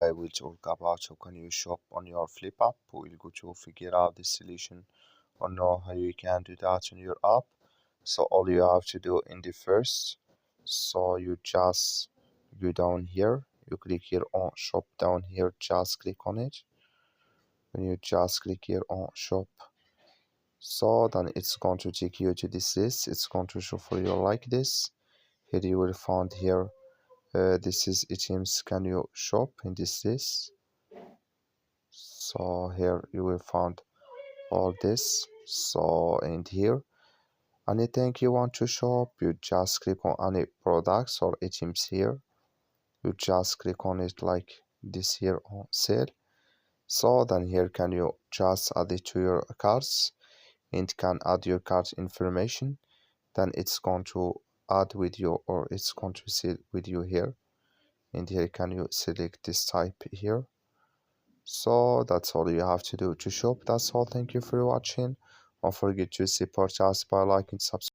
I will talk about how can you shop on your Flip app. We'll go to figure out the solution or know how you can do that on your app. So all you have to do in the first, so you just go down here, you click here on shop down here, just click on it. When you just click here on shop, so then it's going to take you to this list. It's going to show for you like this. Here you will find here this is items can you shop in this list. So here you will find all this. So and here anything you want to shop, you just click on any products or items here. You just click on it like this here on sale. So then here can you just add it to your cards and can add your card information. Then it's going to add with you or it's going to sit with you here. And here can you select this type here. So that's all you have to do to shop. That's all. Thank you for watching. Don't forget to support us by liking, subscribe.